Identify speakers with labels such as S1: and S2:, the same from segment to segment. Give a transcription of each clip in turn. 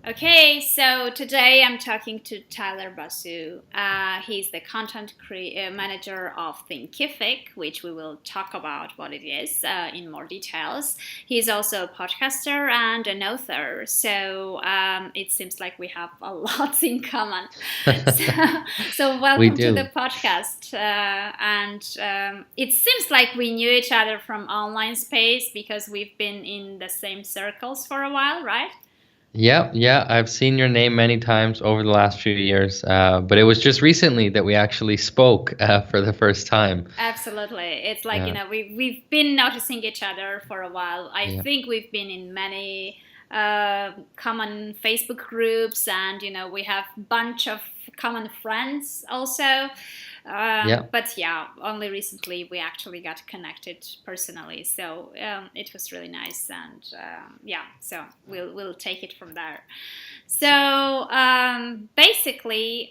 S1: Okay, so today I'm talking to Tyler Basu. He's the manager of Thinkific, which we will talk about what it is in more details. He's also a podcaster and an author, so it seems like we have a lot in common. So
S2: We
S1: welcome to the
S2: do.
S1: podcast. It seems like we knew each other from online space because we've been in the same circles for a while, right?
S2: Yeah, yeah. I've seen your name many times over the last few years, but it was just recently that we actually spoke for the first time.
S1: Absolutely. It's like,
S2: Yeah,
S1: we've been noticing each other for a while. I
S2: yeah,
S1: think we've been in many common Facebook groups, and, we have a bunch of common friends also.
S2: yeah.
S1: But yeah, only recently we actually got connected personally. So it was really nice. And yeah, so we'll take it from there. So basically,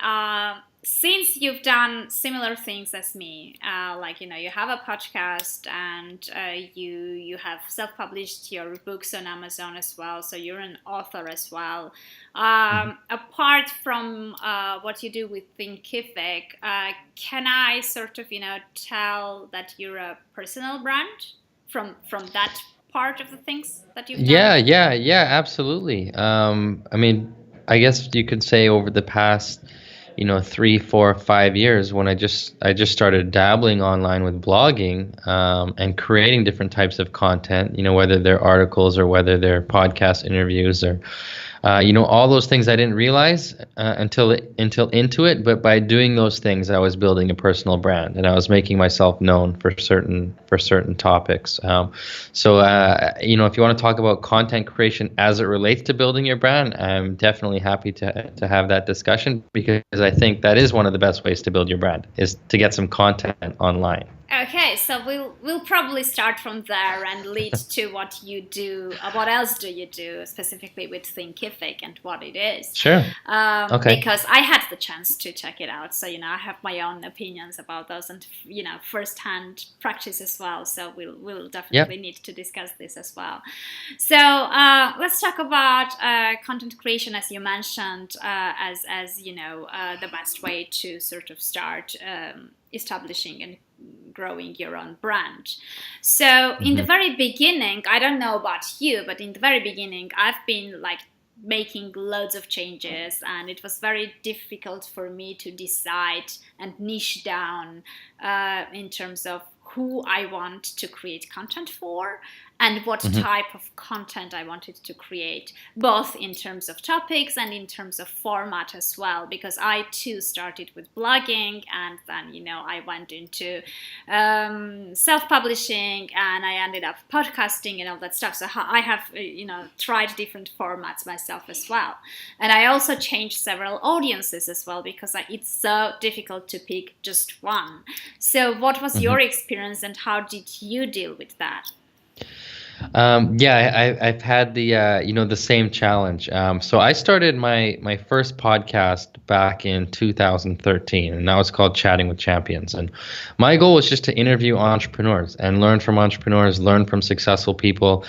S1: since you've done similar things as me, like you have a podcast and you have self-published your books on Amazon as well, so you're an author as well.
S2: Mhm.
S1: Apart from what you do with Thinkific, can I sort of tell that you're a personal brand from that part of the things that you've done?
S2: Yeah, absolutely. I mean, I guess you could say over the past, 3, 4, 5 years, when I just started dabbling online with blogging, and creating different types of content, whether they're articles or whether they're podcast interviews or all those things I didn't realize until into it. But by doing those things, I was building a personal brand, and I was making myself known for certain topics. If you want to talk about content creation as it relates to building your brand, I'm definitely happy to have that discussion, because I think that is one of the best ways to build your brand is to get some content online.
S1: Okay, so we'll probably start from there and lead to what you do. What else do you do specifically with Thinkific and what it is?
S2: Sure. Okay.
S1: Because I had the chance to check it out, so I have my own opinions about those and firsthand practice as well. So we'll definitely
S2: Yep.
S1: need to discuss this as well. So let's talk about content creation, as you mentioned, as the best way to sort of start establishing and growing your own brand. So in the
S2: Hmm.
S1: very beginning, I don't know about you, but in the very beginning, I've been like making loads of changes, and it was very difficult for me to decide and niche down in terms of who I want to create content for and what
S2: Hmm.
S1: type of content I wanted to create, both in terms of topics and in terms of format as well, because I too started with blogging, and then I went into self-publishing, and I ended up podcasting and all that stuff. So I have tried different formats myself as well, and I also changed several audiences as well, because it's so difficult to pick just one. So what was your experience, and how did you deal with that?
S2: Yeah, I've had the same challenge. So I started my first podcast back in 2013, and that was called Chatting with Champions. And my goal was just to interview entrepreneurs and learn from entrepreneurs, learn from successful people.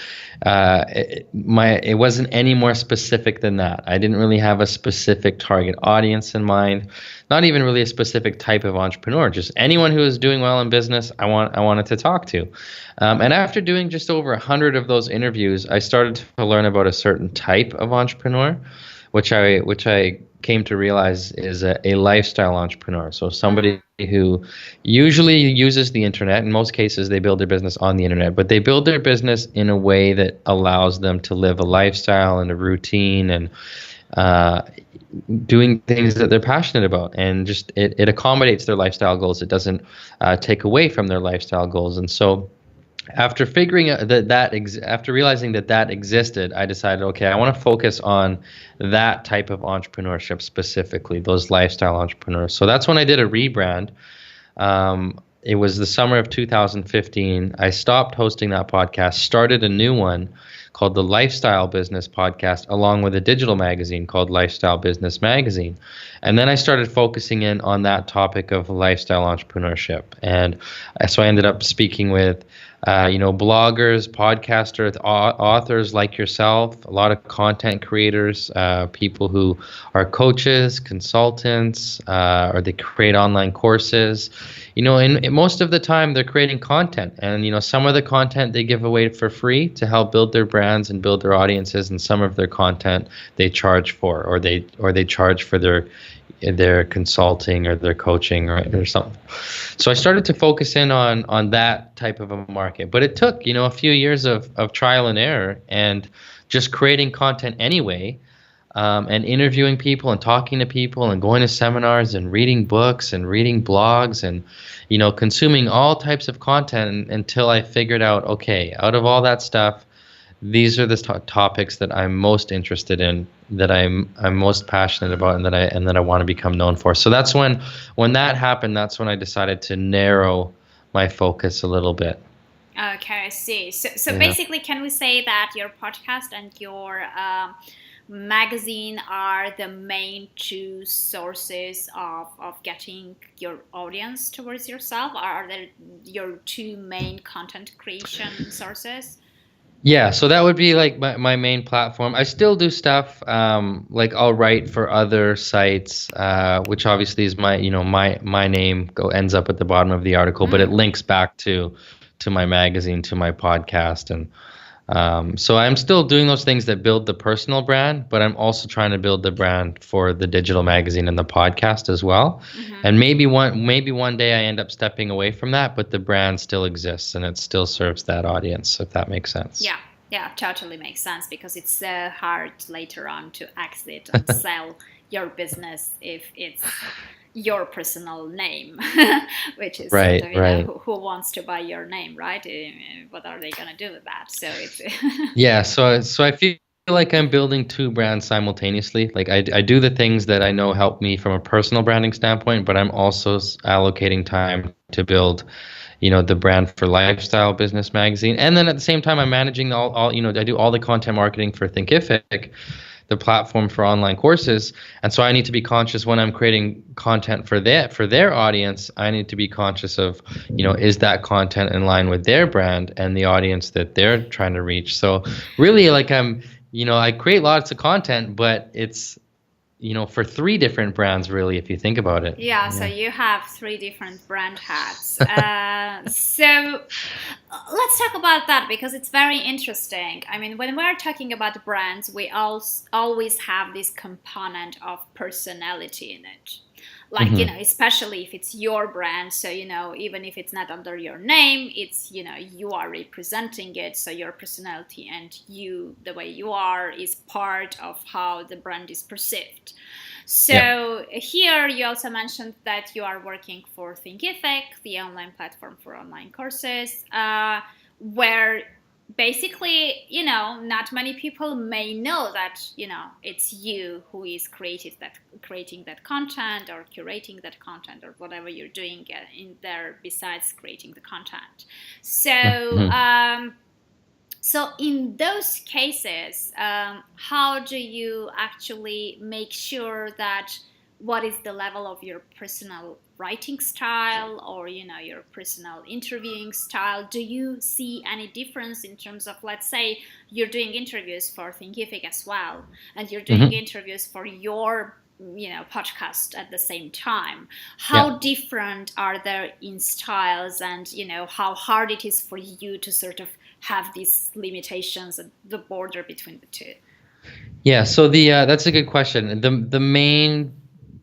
S2: It wasn't any more specific than that. I didn't really have a specific target audience in mind, not even really a specific type of entrepreneur. Just anyone who is doing well in business, I wanted to talk to. And after doing just over 100 of those interviews, I started to learn about a certain type of entrepreneur, which I came to realize is a lifestyle entrepreneur. So somebody who usually uses the internet. In most cases, they build their business on the internet, but they build their business in a way that allows them to live a lifestyle and a routine, and uh, doing things that they're passionate about, and just it accommodates their lifestyle goals. It doesn't take away from their lifestyle goals. And so after figuring out after realizing that existed, I decided, okay, I want to focus on that type of entrepreneurship, specifically those lifestyle entrepreneurs. So that's when I did a rebrand. It was the summer of 2015. I stopped hosting that podcast, started a new one called the Lifestyle Business Podcast, along with a digital magazine called Lifestyle Business Magazine. And then I started focusing in on that topic of lifestyle entrepreneurship. And so I ended up speaking with bloggers, podcasters, authors like yourself, a lot of content creators, people who are coaches, consultants, or they create online courses. And most of the time they're creating content, and some of the content they give away for free to help build their brands and build their audiences, and some of their content they charge for, or they charge for their consulting or their coaching or something. So I started to focus in on that type of a market. But it took, a few years of trial and error and just creating content anyway, and interviewing people and talking to people and going to seminars and reading books and reading blogs and, consuming all types of content until I figured out, okay, out of all that stuff, these are the topics that I'm most interested in, that I'm most passionate about, and that I want to become known for. So that's when that happened. That's when I decided to narrow my focus a little bit.
S1: Okay, I see. So basically, can we say that your podcast and your magazine are the main two sources of getting your audience towards yourself? Are they your two main content creation sources?
S2: Yeah, so that would be like my main platform. I still do stuff, like I'll write for other sites, which obviously is my name ends up at the bottom of the article, but it links back to my magazine, to my podcast, and so I'm still doing those things that build the personal brand, but I'm also trying to build the brand for the digital magazine and the podcast as well. And maybe one day I end up stepping away from that, but the brand still exists and it still serves that audience, if that makes sense.
S1: Yeah, totally makes sense, because it's so hard later on to exit and sell your business if it's your personal name, which is
S2: right.
S1: Who wants to buy your name, right? What are they going to do with that? So it's
S2: yeah. So I feel like I'm building two brands simultaneously. Like I do the things that I know help me from a personal branding standpoint, but I'm also allocating time to build, the brand for Lifestyle Business Magazine, and then at the same time I'm managing all I do all the content marketing for Thinkific, the platform for online courses. And so I need to be conscious when I'm creating content for their audience. I need to be conscious of, is that content in line with their brand and the audience that they're trying to reach? So really, like I create lots of content, but it's, for three different brands, really, if you think about it.
S1: Yeah, so you have three different brand hats. So let's talk about that, because it's very interesting. I mean, when we're talking about brands, we always have this component of personality in it. Like, especially if it's your brand. So, even if it's not under your name, it's, you are representing it. So your personality and you, the way you are, is part of how the brand is perceived. So here you also mentioned that you are working for Thinkific, the online platform for online courses, where basically, not many people may know that, it's you who is creating that content or curating that content or whatever you're doing in there besides creating the content. So, so in those cases, how do you actually make sure that what is the level of your personal writing style or, your personal interviewing style? Do you see any difference in terms of, let's say, you're doing interviews for Thinkific as well, and you're doing interviews for your, podcast at the same time? How different are they in styles, and, how hard it is for you to sort of have these limitations at the border between the two?
S2: Yeah, so that's a good question. The main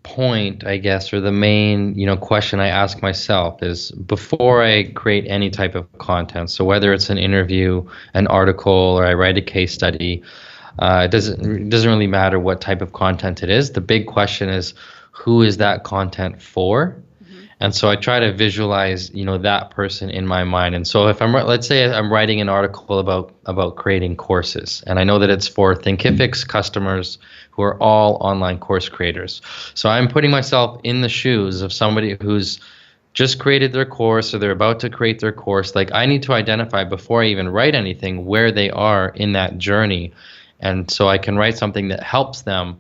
S2: point, I guess, or the main, question I ask myself is, before I create any type of content, so whether it's an interview, an article, or I write a case study, it doesn't really matter what type of content it is. The big question is, who is that content for? And so I try to visualize, that person in my mind. And so if let's say I'm writing an article about creating courses, and I know that it's for Thinkific's customers who are all online course creators. So I'm putting myself in the shoes of somebody who's just created their course, or they're about to create their course. Like, I need to identify, before I even write anything, where they are in that journey. And so I can write something that helps them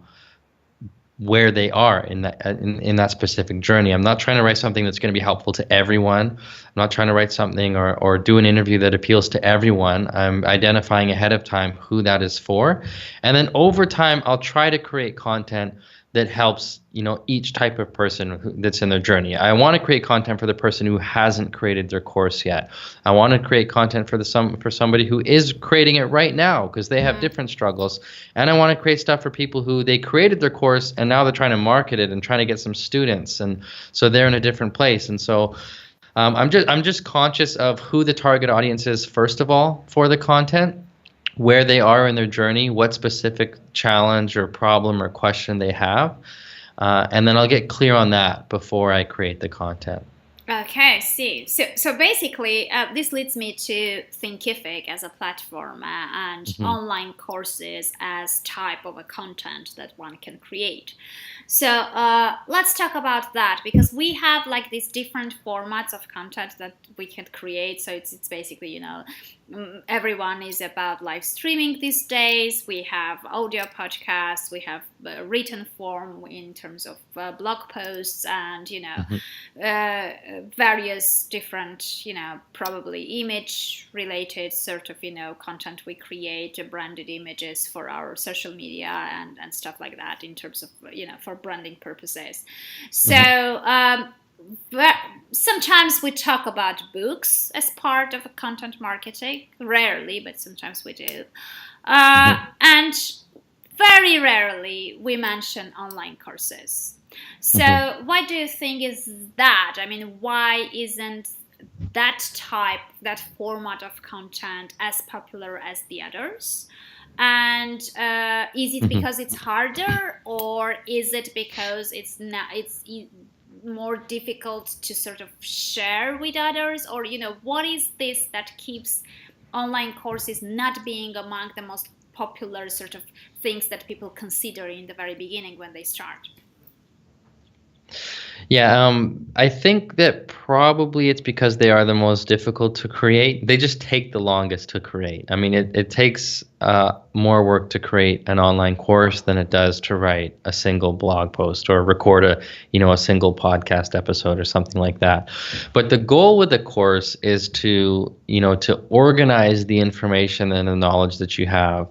S2: where they are in that specific journey. I'm not trying to write something that's going to be helpful to everyone. I'm not trying to write something or do an interview that appeals to everyone. I'm identifying ahead of time who that is for. And then over time, I'll try to create content that helps, each type of person that's in their journey. I want to create content for the person who hasn't created their course yet. I want to create content for somebody who is creating it right now because they have different struggles. And I want to create stuff for people who they created their course and now they're trying to market it and trying to get some students, and so they're in a different place. And so I'm just conscious of who the target audience is first of all for the content, where they are in their journey, what specific challenge or problem or question they have. And then I'll get clear on that before I create the content.
S1: Okay, I see. So basically, this leads me to Thinkific as a platform and online courses as type of a content that one can create. So let's talk about that, because we have like these different formats of content that we can create. So it's basically, everyone is about live streaming these days. We have audio podcasts, we have written form in terms of blog posts, and various different probably image related sort of content we create, branded images for our social media and stuff like that, in terms of for branding purposes. So sometimes we talk about books as part of content marketing. Rarely, but sometimes we do. And very rarely we mention online courses. So why do you think is that? I mean, why isn't that format of content as popular as the others? And is it because it's harder, or is it because it's more difficult to sort of share with others? Or what is this that keeps online courses not being among the most popular sort of things that people consider in the very beginning when they start?
S2: Yeah, I think that probably it's because they are the most difficult to create. They just take the longest to create. I mean, it takes more work to create an online course than it does to write a single blog post or record a single podcast episode or something like that. But the goal with the course is to organize the information and the knowledge that you have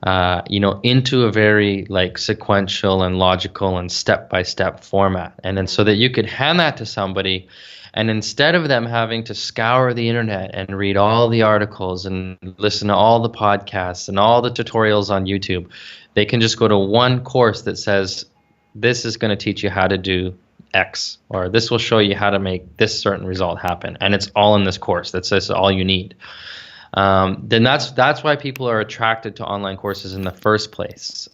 S2: into a very like sequential and logical and step-by-step format. And then so that you could hand that to somebody, and instead of them having to scour the internet and read all the articles and listen to all the podcasts and all the tutorials on YouTube, they can just go to one course that says, this is going to teach you how to do X, or this will show you how to make this certain result happen. And it's all in this course. That's all you need. Then that's why people are attracted to online courses in the first place,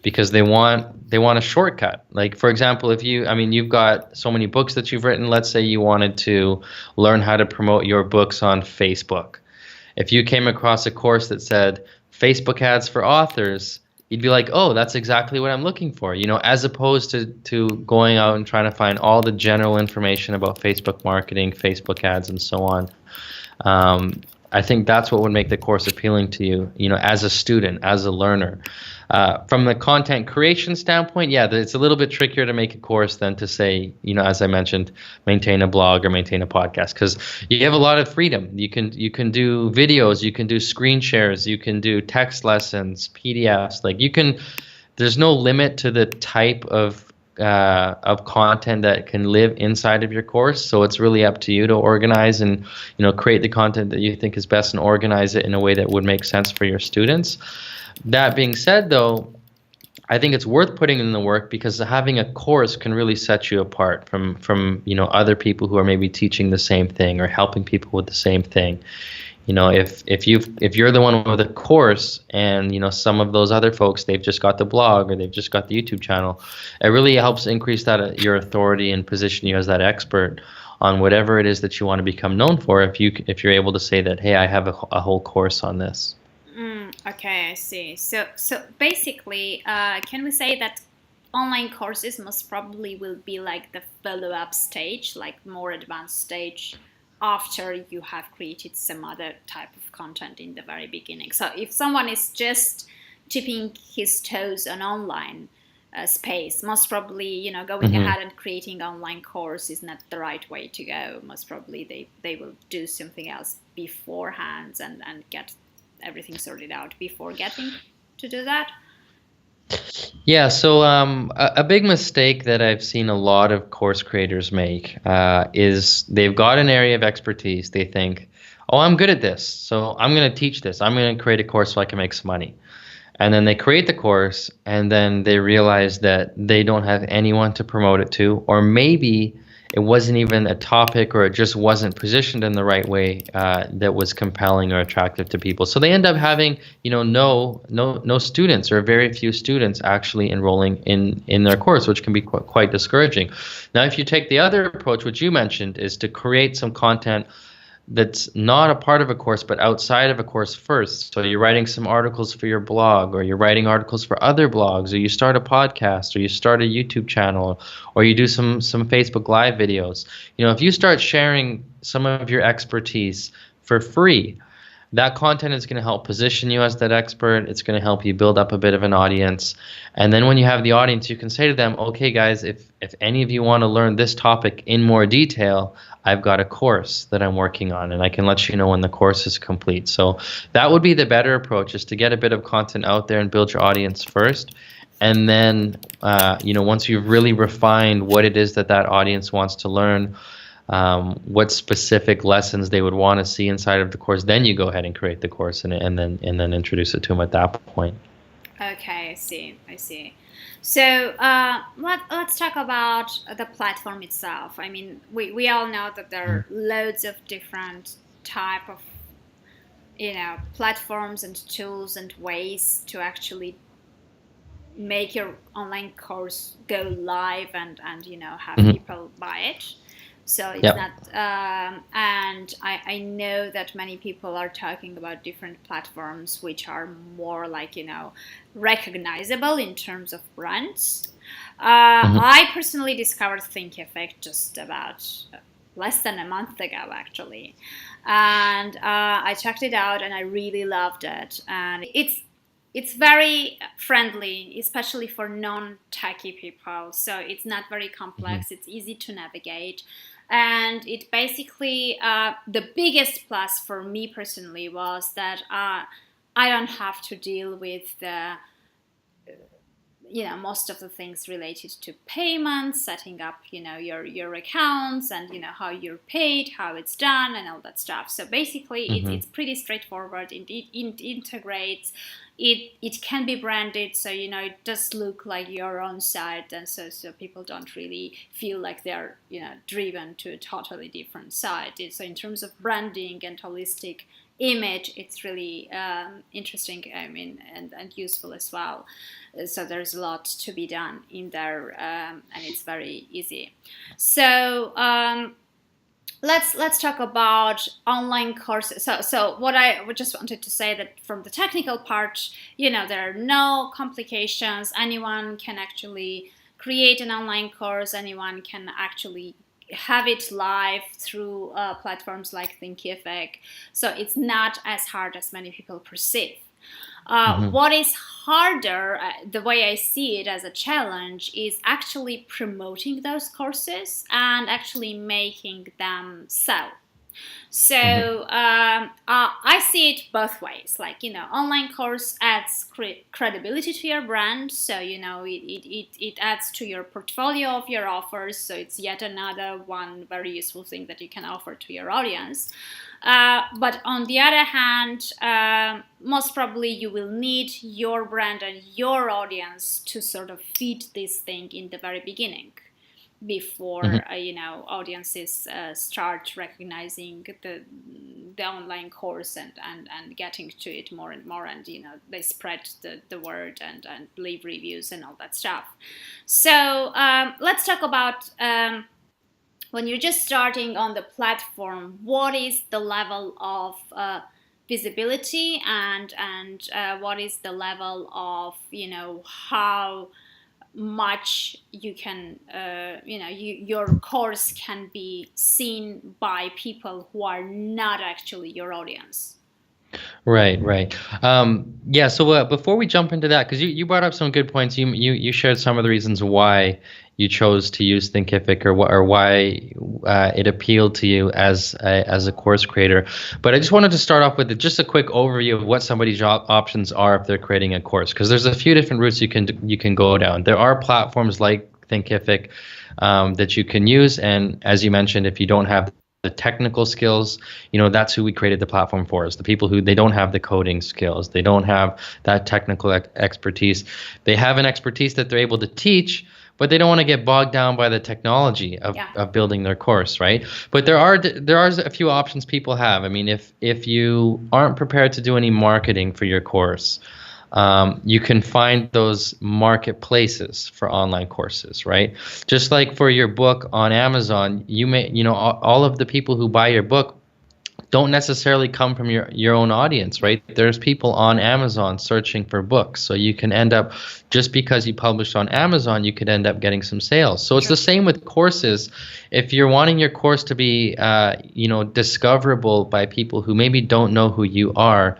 S2: because they want a shortcut. Like, for example, you've got so many books that you've written. Let's say you wanted to learn how to promote your books on Facebook. If you came across a course that said Facebook ads for authors, you'd be like, oh, that's exactly what I'm looking for, as opposed to going out and trying to find all the general information about Facebook marketing, Facebook ads, and so on. I think that's what would make the course appealing to you, as a student, as a learner. From the content creation standpoint, yeah, it's a little bit trickier to make a course than to say, as I mentioned, maintain a blog or maintain a podcast, because you have a lot of freedom. You can do videos, you can do screen shares, you can do text lessons, PDFs. There's no limit to the type of content that can live inside of your course. So it's really up to you to organize and create the content that you think is best and organize it in a way that would make sense for your students. That being said, though, I think it's worth putting in the work, because having a course can really set you apart from other people who are maybe teaching the same thing or helping people with the same thing. If you're the one with a course and some of those other folks, they've just got the blog or they've just got the YouTube channel, it really helps increase your authority and position you as that expert on whatever it is that you want to become known for. If you're able to say that, hey, I have a whole course on this.
S1: Okay, I see. So basically, can we say that online courses most probably will be like the follow-up stage, like more advanced stage, after you have created some other type of content in the very beginning? So if someone is just tipping his toes on online, space. Most probably, going
S2: Hmm.
S1: ahead and creating online course is not the right way to go. Most probably they will do something else beforehand and get everything sorted out before getting to do that.
S2: Yeah, so a big mistake that I've seen a lot of course creators make is they've got an area of expertise. They think, oh, I'm good at this, so I'm going to teach this. I'm going to create a course so I can make some money. And then they create the course, and then they realize that they don't have anyone to promote it to, or maybe it wasn't even a topic, or it just wasn't positioned in the right way that was compelling or attractive to people. So they end up having, no students, or very few students actually enrolling in their course, which can be quite discouraging. Now, if you take the other approach, which you mentioned, is to create some content that's not a part of a course but outside of a course first. So you're writing some articles for your blog, or you're writing articles for other blogs, or you start a podcast, or you start a YouTube channel, or you do some Facebook live videos. If you start sharing some of your expertise for free, that content is going to help position you as that expert. It's going to help you build up a bit of an audience. And then when you have the audience, you can say to them, okay, guys, if any of you want to learn this topic in more detail, I've got a course that I'm working on, and I can let you know when the course is complete. So that would be the better approach, is to get a bit of content out there and build your audience first. And then, once you've really refined what it is that audience wants to learn, what specific lessons they would want to see inside of the course, then you go ahead and create the course and then introduce it to them at that point.
S1: Okay, I see. So let's talk about the platform itself. I mean, we all know that there are loads of different type of platforms and tools and ways to actually make your online course go live and have
S2: Mm-hmm.
S1: people buy it. So it's
S2: Yep.
S1: not, and I know that many people are talking about different platforms which are more like, recognizable in terms of brands.
S2: Mm-hmm.
S1: I personally discovered Thinkific just about less than a month ago, actually. And I checked it out and I really loved it. And it's very friendly, especially for non-techie people. So it's not very complex. It's easy to navigate. And it basically, the biggest plus for me personally was that I don't have to deal with the most of the things related to payments, setting up your accounts, and how you're paid, how it's done, and all that stuff. So basically it's pretty straightforward. It integrates, it can be branded, so it does look like your own site, and so people don't really feel like they're driven to a totally different site. So in terms of branding and holistic image, it's really interesting, I mean, and useful as well. So there's a lot to be done in there, and it's very easy. So let's talk about online courses. So what I just wanted to say, that from the technical part, there are no complications. Anyone can actually create an online course. Anyone can actually have it live through platforms like Thinkific. So it's not as hard as many people perceive. What is harder, the way I see it as a challenge, is actually promoting those courses and actually making them sell. So I see it both ways. Like, online course adds credibility to your brand. So, it adds to your portfolio of your offers. So it's yet another one very useful thing that you can offer to your audience. But on the other hand, most probably you will need your brand and your audience to sort of feed this thing in the very beginning, before audiences start recognizing the online course and getting to it more and more, and they spread the word and leave reviews and all that stuff. So let's talk about when you're just starting on the platform, what is the level of visibility and what is the level of how much you can your course can be seen by people who are not actually your audience.
S2: Right, right. Yeah, so before we jump into that, because you brought up some good points, you shared some of the reasons why you chose to use Thinkific or why it appealed to you as a course creator. But I just wanted to start off with just a quick overview of what somebody's options are if they're creating a course, because there's a few different routes you can go down. There are platforms like Thinkific that you can use, and as you mentioned, if you don't have the technical skills, that's who we created the platform for, is the people who they don't have the coding skills, they don't have that technical expertise. They have an expertise that they're able to teach, but they don't want to get bogged down by the technology
S1: Yeah.
S2: of building their course, right? But there are a few options people have. I mean, if you aren't prepared to do any marketing for your course, you can find those marketplaces for online courses, right? Just like for your book on Amazon, all of the people who buy your book don't necessarily come from your own audience, right? There's people on Amazon searching for books. So you can end up, just because you published on Amazon, you could end up getting some sales. So it's the same with courses. If you're wanting your course to be, discoverable by people who maybe don't know who you are,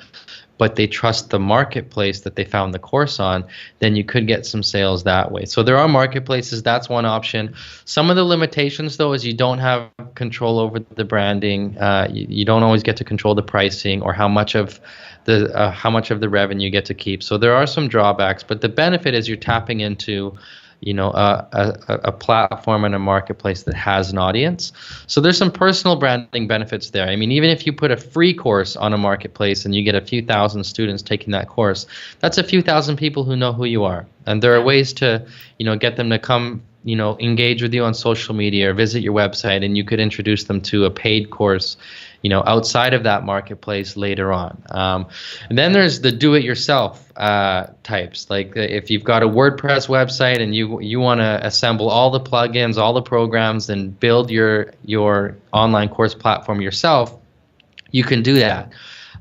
S2: but they trust the marketplace that they found the course on, then you could get some sales that way. So there are marketplaces. That's one option. Some of the limitations, though, is you don't have control over the branding. You don't always get to control the pricing or how much of the revenue you get to keep. So there are some drawbacks, but the benefit is you're tapping into a platform and a marketplace that has an audience. So there's some personal branding benefits there. I mean, even if you put a free course on a marketplace and you get a few thousand students taking that course, that's a few thousand people who know who you are. And there are ways to, get them to come, engage with you on social media or visit your website, and you could introduce them to a paid course, outside of that marketplace later on. And then there's the do-it-yourself types. Like if you've got a WordPress website and you want to assemble all the plugins, all the programs, and build your online course platform yourself, you can do that.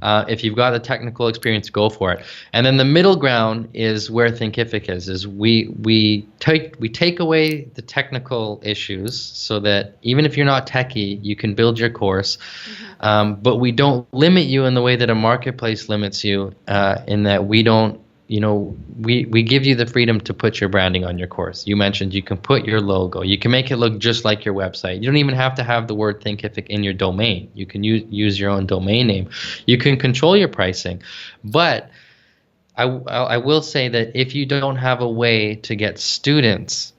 S2: If you've got the technical experience, go for it. And then the middle ground is where Thinkific is we take away the technical issues so that even if you're not techie, you can build your course. But we don't limit you in the way that a marketplace limits you, in that we don't, we give you the freedom to put your branding on your course. You mentioned you can put your logo. You can make it look just like your website. You don't even have to have the word Thinkific in your domain. You can use your own domain name. You can control your pricing. But I will say that if you don't have a way to get students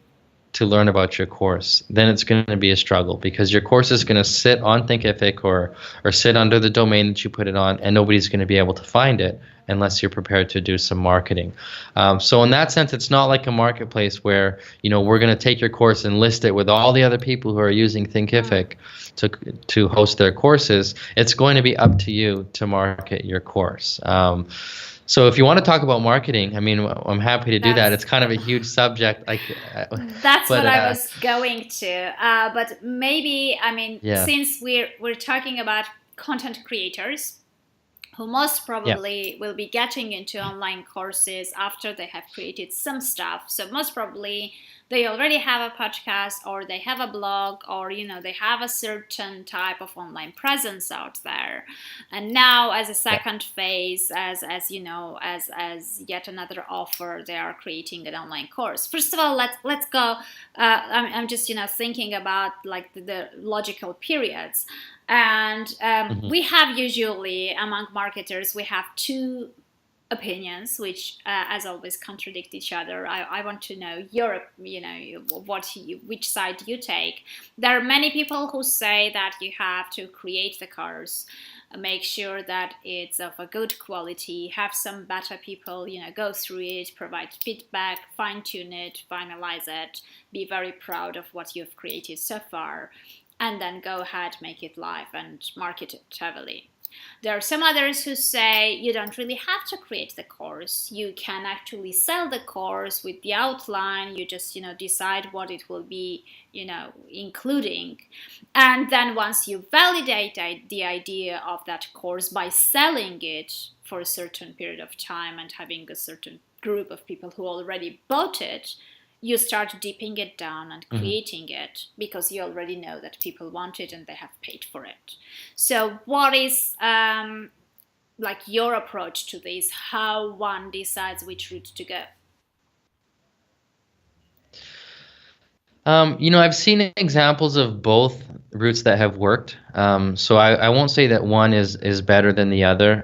S2: to learn about your course, then it's going to be a struggle, because your course is going to sit on Thinkific or sit under the domain that you put it on, and nobody's going to be able to find it unless you're prepared to do some marketing. So in that sense, it's not like a marketplace where, we're going to take your course and list it with all the other people who are using Thinkific to host their courses. It's going to be up to you to market your course. So if you want to talk about marketing, I mean, I'm happy to do that. It's kind of a huge subject.
S1: That's what I was going to. But maybe, I mean,
S2: yeah.
S1: since we're talking about content creators who most probably will be getting into online courses after they have created some stuff. So most probably they already have a podcast, or they have a blog, or they have a certain type of online presence out there. And now, as a second phase, as yet another offer, they are creating an online course. First of all, let's go. I'm just thinking about like the logical periods. And we have usually, among marketers, we have two opinions, which as always contradict each other. I want to know which side you take. There are many people who say that you have to create the course, make sure that it's of a good quality, have some beta people go through it, provide feedback, fine-tune it, finalize it, be very proud of what you've created so far, and then go ahead, make it live and market it heavily. There are some others who say you don't really have to create the course. You can actually sell the course with the outline. You just, decide what it will be, including. And then once you validate the idea of that course by selling it for a certain period of time and having a certain group of people who already bought it, you start dipping it down and creating it, because you already know that people want it and they have paid for it. So what is like your approach to this, how one decides which route to go?
S2: I've seen examples of both routes that have worked. So I won't say that one is better than the other.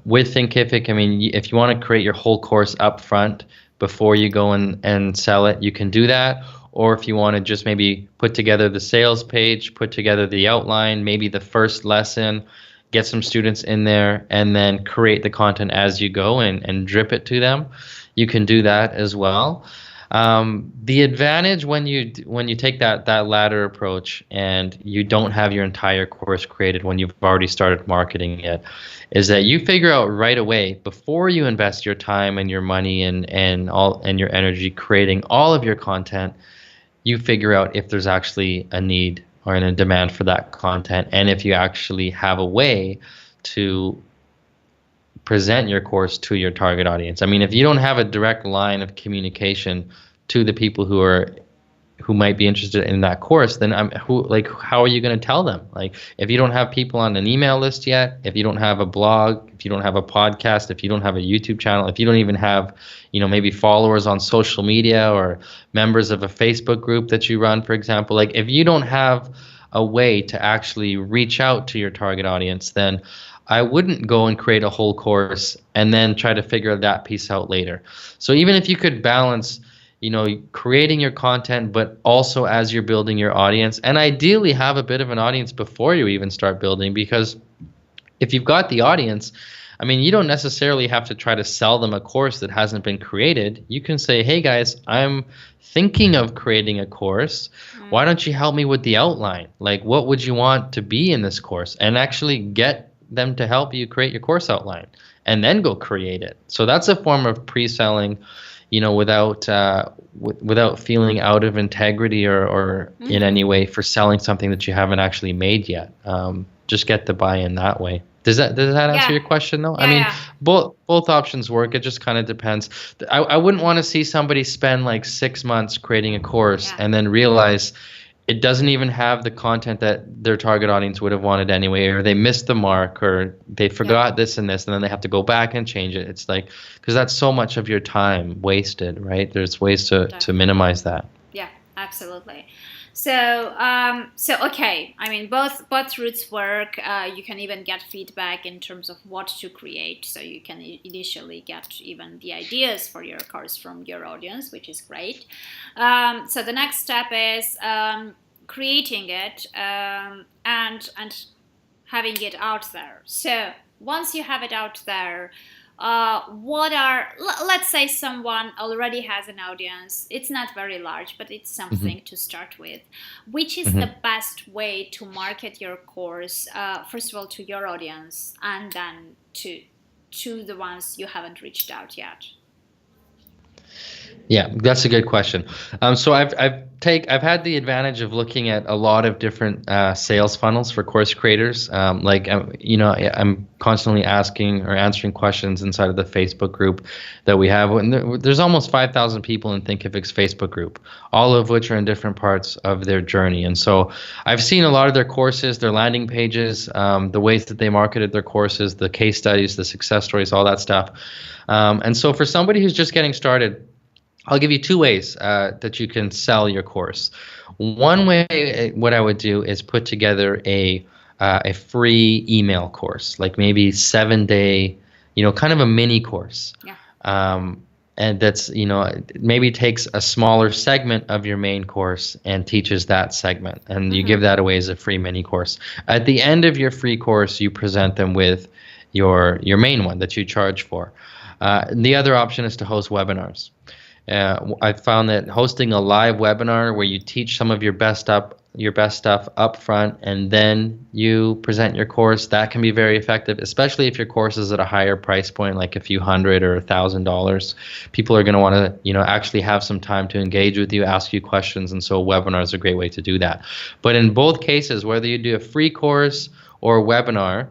S2: With Thinkific, I mean, if you want to create your whole course up front before you go and sell it, you can do that. Or if you want to just maybe put together the sales page, put together the outline, maybe the first lesson, get some students in there, and then create the content as you go and drip it to them, you can do that as well. The advantage when you take that latter approach and you don't have your entire course created when you've already started marketing it is that you figure out right away before you invest your time and your money and your energy creating all of your content, you figure out if there's actually a need or a demand for that content, and if you actually have a way to present your course to your target audience. I mean, if you don't have a direct line of communication to the people who might be interested in that course, then how are you going to tell them? Like, if you don't have people on an email list yet, if you don't have a blog, if you don't have a podcast, if you don't have a YouTube channel, if you don't even have, maybe followers on social media or members of a Facebook group that you run, for example, like if you don't have a way to actually reach out to your target audience, then I wouldn't go and create a whole course and then try to figure that piece out later. So even if you could balance, creating your content, but also as you're building your audience, and ideally have a bit of an audience before you even start building, because if you've got the audience, I mean, you don't necessarily have to try to sell them a course that hasn't been created. You can say, hey guys, I'm thinking of creating a course. Why don't you help me with the outline? Like, what would you want to be in this course? And actually get them to help you create your course outline and then go create it. So that's a form of pre-selling, without feeling out of integrity or in any way for selling something that you haven't actually made yet. Just get the buy-in that way. Does that answer your question though?
S1: Yeah,
S2: I mean, both options work. It just kind of depends. I wouldn't want to see somebody spend like 6 months creating a course and then realize it doesn't even have the content that their target audience would have wanted anyway, or they missed the mark, or they forgot this and this, and then they have to go back and change it. It's like, because that's so much of your time wasted, right? There's ways to minimize that.
S1: Yeah, absolutely. So okay. I mean, both routes work. You can even get feedback in terms of what to create. So you can initially get even the ideas for your course from your audience, which is great. So the next step is creating it and having it out there. So once you have it out there, let's say someone already has an audience. It's not very large, but it's something to start with. Which is the best way to market your course? First of all, to your audience, and then to the ones you haven't reached out yet.
S2: Yeah, that's a good question. So I've had the advantage of looking at a lot of different sales funnels for course creators. I'm constantly asking or answering questions inside of the Facebook group that we have. And there's almost 5,000 people in Thinkific's Facebook group, all of which are in different parts of their journey. And so I've seen a lot of their courses, their landing pages, the ways that they marketed their courses, the case studies, the success stories, all that stuff. And so for somebody who's just getting started, I'll give you two ways that you can sell your course. One way, what I would do is put together a free email course, like maybe 7-day, kind of a mini course. Yeah. And that's, maybe takes a smaller segment of your main course and teaches that segment. And you give that away as a free mini course. At the end of your free course, you present them with your main one that you charge for. The other option is to host webinars. I found that hosting a live webinar where you teach some of your best stuff up front and then you present your course, that can be very effective, especially if your course is at a higher price point, like a few $100 or $1,000. People are going to want to, actually have some time to engage with you, ask you questions, and so a webinar is a great way to do that. But in both cases, whether you do a free course or a webinar,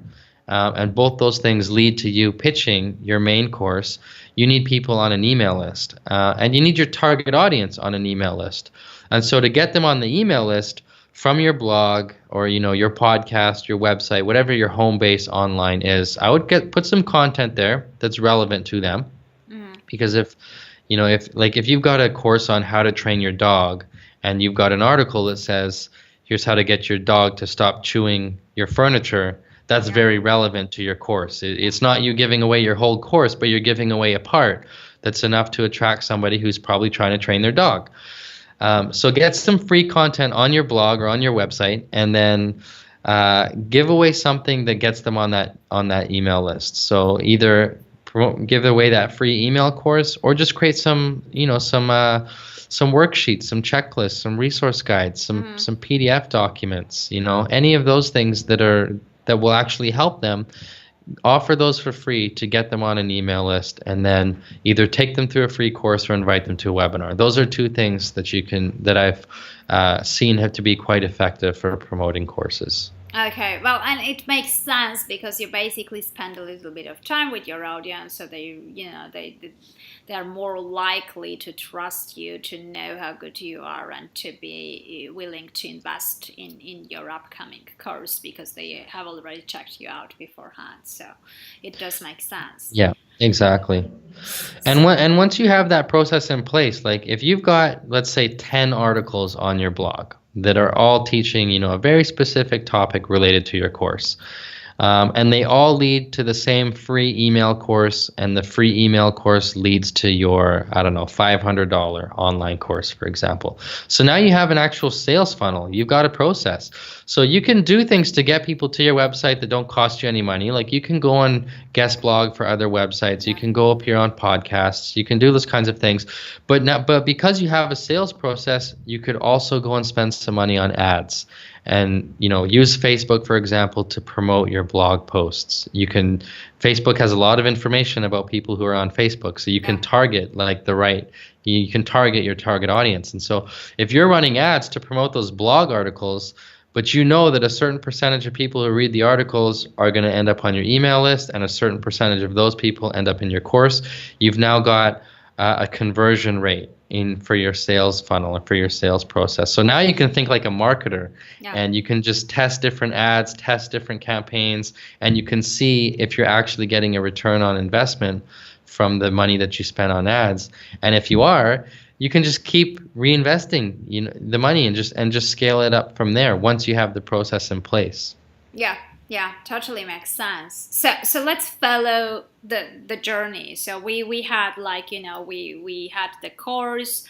S2: and both those things lead to you pitching your main course, you need people on an email list, and you need your target audience on an email list. And so to get them on the email list, from your blog or your podcast, your website, whatever your home base online is. I would put some content there that's relevant to them, because if you've got a course on how to train your dog and you've got an article that says here's how to get your dog to stop chewing your furniture, that's very relevant to your course. It's not you giving away your whole course, but you're giving away a part that's enough to attract somebody who's probably trying to train their dog. So get some free content on your blog or on your website, and then give away something that gets them on that email list. So either give away that free email course, or just create some worksheets, some checklists, some resource guides, some PDF documents. Any of those things that will actually help them. Offer those for free to get them on an email list, and then either take them through a free course or invite them to a webinar. Those are two things that I've seen have to be quite effective for promoting courses.
S1: Okay, well, and it makes sense because you basically spend a little bit of time with your audience, so they are more likely to trust you, to know how good you are, and to be willing to invest in your upcoming course because they have already checked you out beforehand. So it does make sense.
S2: Yeah, exactly. And once you have that process in place, like if you've got, let's say, 10 articles on your blog that are all teaching, a very specific topic related to your course, and they all lead to the same free email course, and the free email course leads to your, $500 online course, for example. So now you have an actual sales funnel. You've got a process. So you can do things to get people to your website that don't cost you any money. Like you can go on guest blog for other websites. You can go appear on podcasts. You can do those kinds of things. But because you have a sales process, you could also go and spend some money on ads. And use Facebook, for example, to promote your blog posts. Facebook has a lot of information about people who are on Facebook, so you can target you can target your target audience. And so if you're running ads to promote those blog articles, but that a certain percentage of people who read the articles are going to end up on your email list, and a certain percentage of those people end up in your course, you've now got a conversion rate for your sales funnel and for your sales process. So now you can think like a marketer, and you can just test different ads, test different campaigns, and you can see if you're actually getting a return on investment from the money that you spend on ads. And if you are, you can just keep reinvesting the money and just scale it up from there once you have the process in place.
S1: Yeah, totally makes sense. So let's follow the journey. So we had we had the course.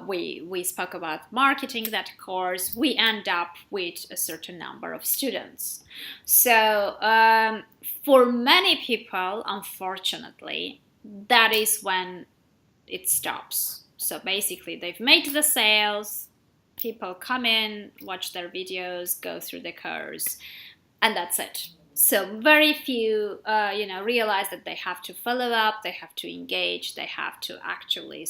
S1: We spoke about marketing that course. We end up with a certain number of students. So for many people, unfortunately, that is when it stops. So basically, they've made the sales. People come in, watch their videos, go through the course, and that's it. So very few, realize that they have to follow up, they have to engage, they have to actually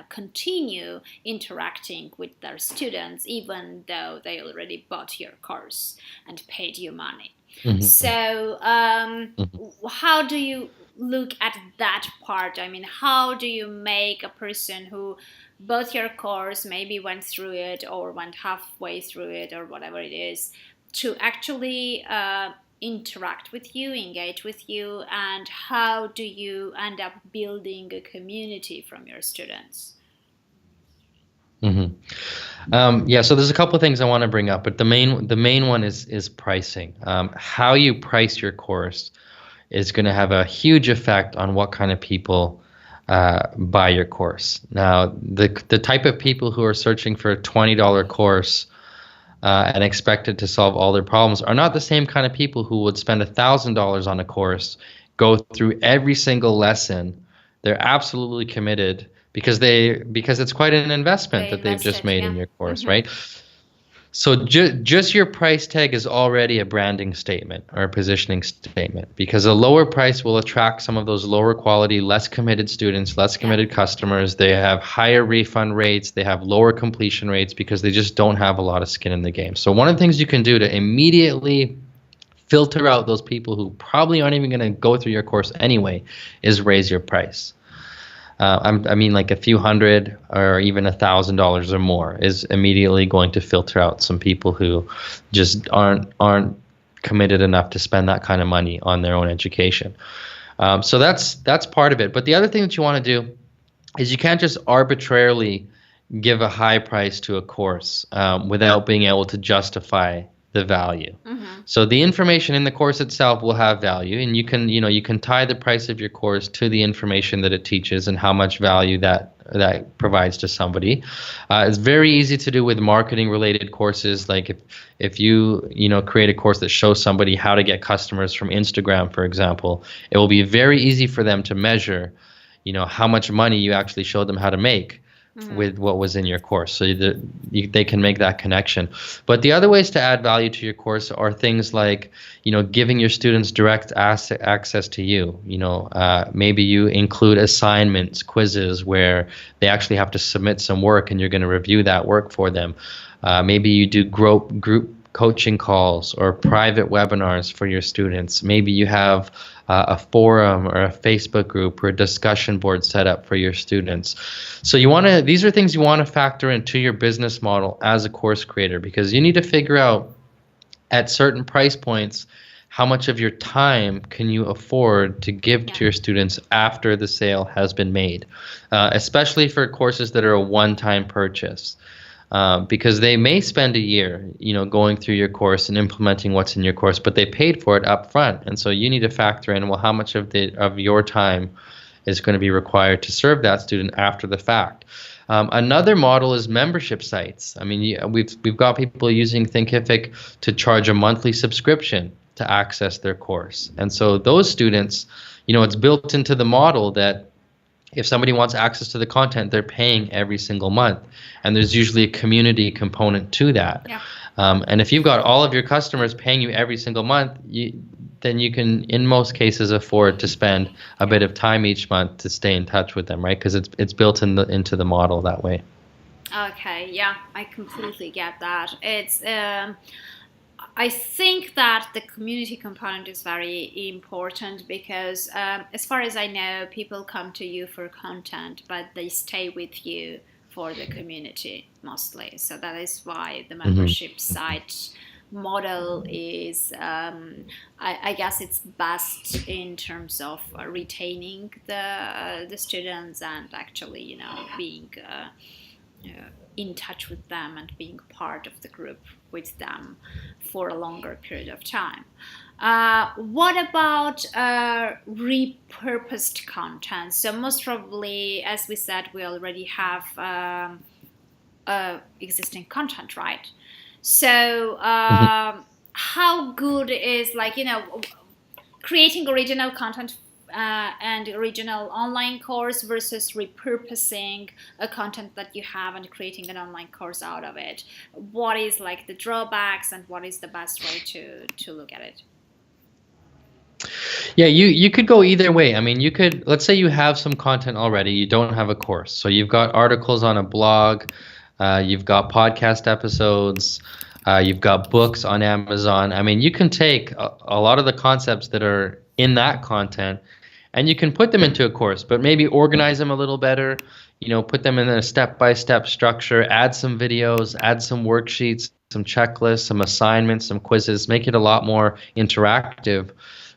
S1: continue interacting with their students, even though they already bought your course and paid you money. Mm-hmm. So how do you look at that part? I mean, how do you make a person who bought your course, maybe went through it or went halfway through it or whatever it is, to actually interact with you, engage with you, and how do you end up building a community from your students?
S2: Mm-hmm. So there's a couple of things I want to bring up, but the main one is pricing. How you price your course is going to have a huge effect on what kind of people buy your course. Now, the type of people who are searching for a $20 course and expect it to solve all their problems are not the same kind of people who would spend $1,000 on a course, go through every single lesson. They're absolutely committed because it's quite an investment that they've just made in your course, mm-hmm. right? So just your price tag is already a branding statement or a positioning statement, because a lower price will attract some of those lower quality, less committed students, less committed customers. They have higher refund rates. They have lower completion rates because they just don't have a lot of skin in the game. So one of the things you can do to immediately filter out those people who probably aren't even going to go through your course anyway is raise your price. I mean, like a few hundred or even $1,000 or more is immediately going to filter out some people who just aren't committed enough to spend that kind of money on their own education. So that's part of it. But the other thing that you want to do is you can't just arbitrarily give a high price to a course without being able to justify the value. So the information in the course itself will have value, and you can tie the price of your course to the information that it teaches and how much value that provides to somebody. It's very easy to do with marketing related courses. Like if you create a course that shows somebody how to get customers from Instagram, for example, it will be very easy for them to measure how much money you actually showed them how to make with what was in your course. So they can make that connection. But the other ways to add value to your course are things like, giving your students direct access to you. Maybe you include assignments, quizzes where they actually have to submit some work and you're going to review that work for them. Maybe you do group coaching calls or private webinars for your students. Maybe you have a forum or a Facebook group or a discussion board set up for your students. So these are things you want to factor into your business model as a course creator, because you need to figure out at certain price points how much of your time can you afford to give to your students after the sale has been made, especially for courses that are a one-time purchase. Because they may spend a year, going through your course and implementing what's in your course, but they paid for it up front. And so you need to factor in, well, how much of your time is going to be required to serve that student after the fact. Another model is membership sites. I mean, we've got people using Thinkific to charge a monthly subscription to access their course. And so those students, it's built into the model that if somebody wants access to the content, they're paying every single month. And there's usually a community component to that. Yeah. And if you've got all of your customers paying you every single month, then you can, in most cases, afford to spend a bit of time each month to stay in touch with them, right? Because it's built into the model that way.
S1: Okay, yeah, I completely get that. I think that the community component is very important because as far as I know, people come to you for content, but they stay with you for the community mostly. So that is why the membership site model is, I guess it's best in terms of retaining the students and actually, being in touch with them and being part of the group with them for a longer period of time. What about repurposed content? So most probably, as we said, we already have existing content, right? So how good is creating original content and original online course versus repurposing a content that you have and creating an online course out of it? What is the drawbacks and what is the best way to look at it?
S2: Yeah, you could go either way. I mean, let's say you have some content already, you don't have a course. So you've got articles on a blog, you've got podcast episodes, you've got books on Amazon. I mean, you can take a lot of the concepts that are in that content and you can put them into a course, but maybe organize them a little better, put them in a step-by-step structure, add some videos, add some worksheets, some checklists, some assignments, some quizzes, make it a lot more interactive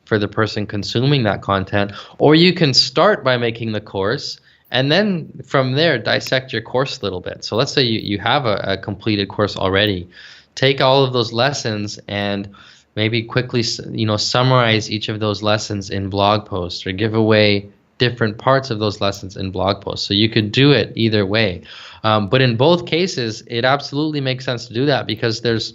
S2: for the person consuming that content. Or you can start by making the course and then from there dissect your course a little bit. So let's say you have a completed course already. Take all of those lessons and maybe quickly, summarize each of those lessons in blog posts or give away different parts of those lessons in blog posts. So you could do it either way. But in both cases, it absolutely makes sense to do that because there's,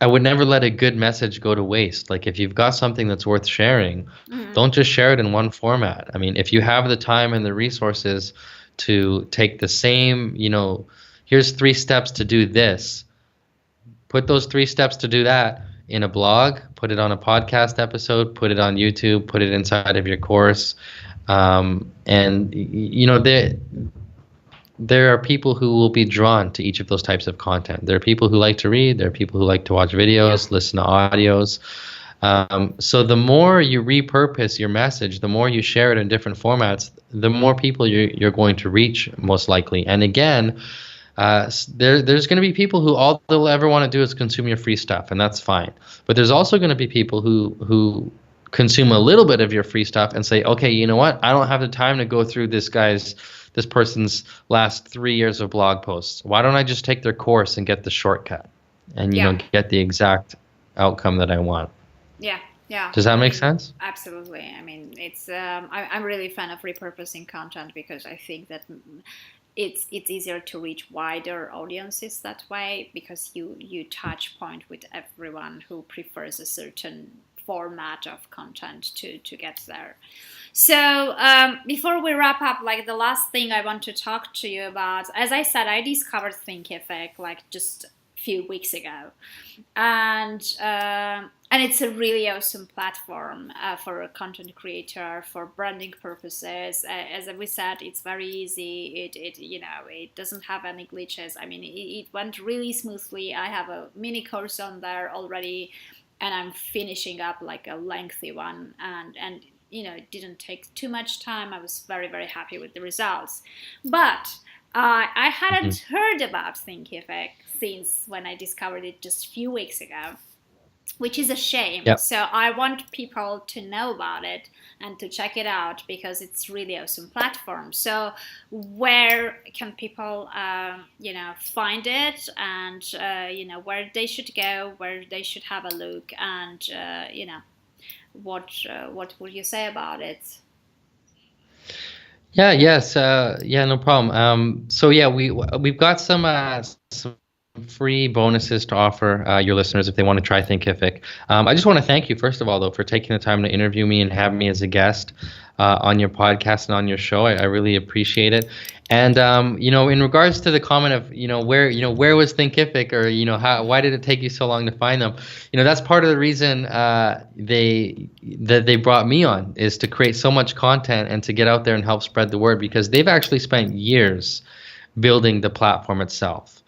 S2: I would never let a good message go to waste. Like if you've got something that's worth sharing, don't just share it in one format. I mean, if you have the time and the resources to take the same, here's 3 steps to do this, put those 3 steps to do that in a blog, put it on a podcast episode, put it on YouTube, put it inside of your course. There are people who will be drawn to each of those types of content. There are people who like to read. There are people who like to watch videos, listen to audios. So the more you repurpose your message, the more you share it in different formats, the more people you're going to reach, most likely. And again, there's going to be people who all they'll ever want to do is consume your free stuff, and that's fine. But there's also going to be people who consume a little bit of your free stuff and say, okay, you know what? I don't have the time to go through this person's last 3 years of blog posts. Why don't I just take their course and get the shortcut and get the exact outcome that I want?
S1: Yeah, yeah.
S2: Does that make sense?
S1: Absolutely. I mean, it's I'm really a fan of repurposing content because I think that it's easier to reach wider audiences that way, because you touch point with everyone who prefers a certain format of content to get there. So before we wrap up, like the last thing I want to talk to you about, as I said, I discovered Thinkific like just few weeks ago, and it's a really awesome platform for a content creator for branding purposes. As we said, it's very easy. It doesn't have any glitches. I mean, it went really smoothly. I have a mini course on there already, and I'm finishing up like a lengthy one, and it didn't take too much time. I was very, very happy with the results, but I hadn't heard about Thinkific since when I discovered it just a few weeks ago, which is a shame.
S2: Yep.
S1: So I want people to know about it and to check it out because it's really awesome platform. So where can people, find it, and where they should go, where they should have a look, and what would you say about it?
S2: Yeah, yes, no problem. So yeah, we've got some free bonuses to offer your listeners if they want to try Thinkific. I just want to thank you, first of all, though, for taking the time to interview me and have me as a guest on your podcast and on your show. I really appreciate it. And in regards to the comment of where was Thinkific, or why did it take you so long to find them? That's part of the reason they brought me on, is to create so much content and to get out there and help spread the word, because they've actually spent years building the platform itself.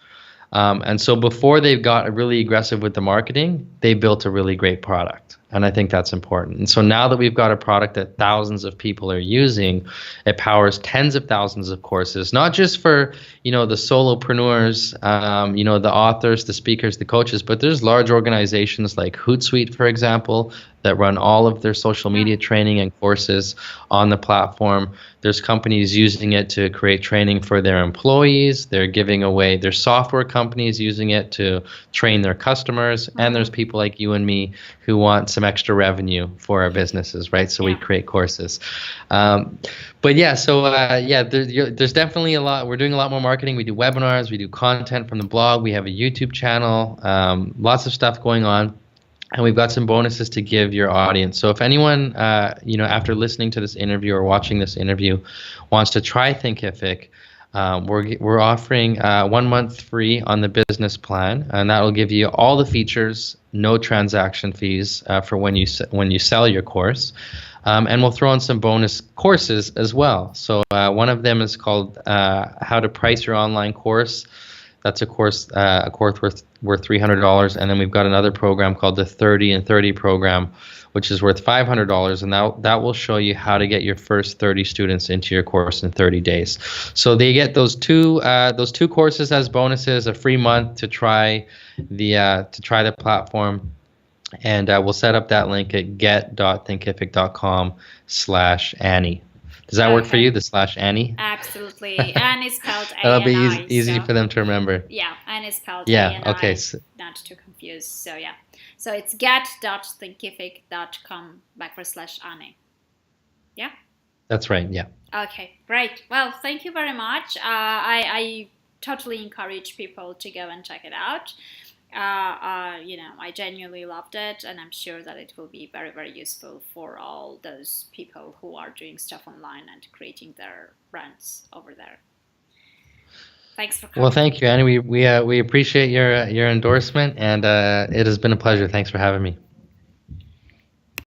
S2: And so before they got really aggressive with the marketing, they built a really great product. And I think that's important. And so now that we've got a product that thousands of people are using, it powers tens of thousands of courses, not just for, the solopreneurs, the authors, the speakers, the coaches, but there's large organizations like Hootsuite, for example, that run all of their social media training and courses on the platform. There's companies using it to create training for their employees. They're giving away, there's software companies using it to train their customers. And there's people like you and me who want some extra revenue for our businesses, right? So we create courses. But yeah, so there's definitely a lot. We're doing a lot more marketing. We do webinars, we do content from the blog. We have a YouTube channel, lots of stuff going on. And we've got some bonuses to give your audience. So if anyone, after listening to this interview or watching this interview, wants to try Thinkific, we're offering 1 month free on the business plan, and that will give you all the features, no transaction fees for when you sell your course, and we'll throw in some bonus courses as well. So one of them is called How to Price Your Online Course. That's a course worth $300, and then we've got another program called the 30 and 30 program, which is worth $500, and that will show you how to get your first 30 students into your course in 30 days. So they get those two courses as bonuses, a free month to try the platform, and we'll set up that link at get.thinkific.com/Annie. Does that work for you, the /Annie?
S1: Absolutely. Annie is spelled A-N-I.
S2: That'll be easy for them to remember.
S1: Yeah, Annie is spelled A-N-I.
S2: Okay.
S1: Not to confuse. So yeah. So it's get.thinkific.com/Annie. Yeah?
S2: That's right, yeah.
S1: Okay, great. Well, thank you very much. I totally encourage people to go and check it out. I genuinely loved it, and I'm sure that it will be very, very useful for all those people who are doing stuff online and creating their brands over there. Thanks for coming.
S2: Well, thank you, Annie. We appreciate your endorsement, and it has been a pleasure. Thanks for having me.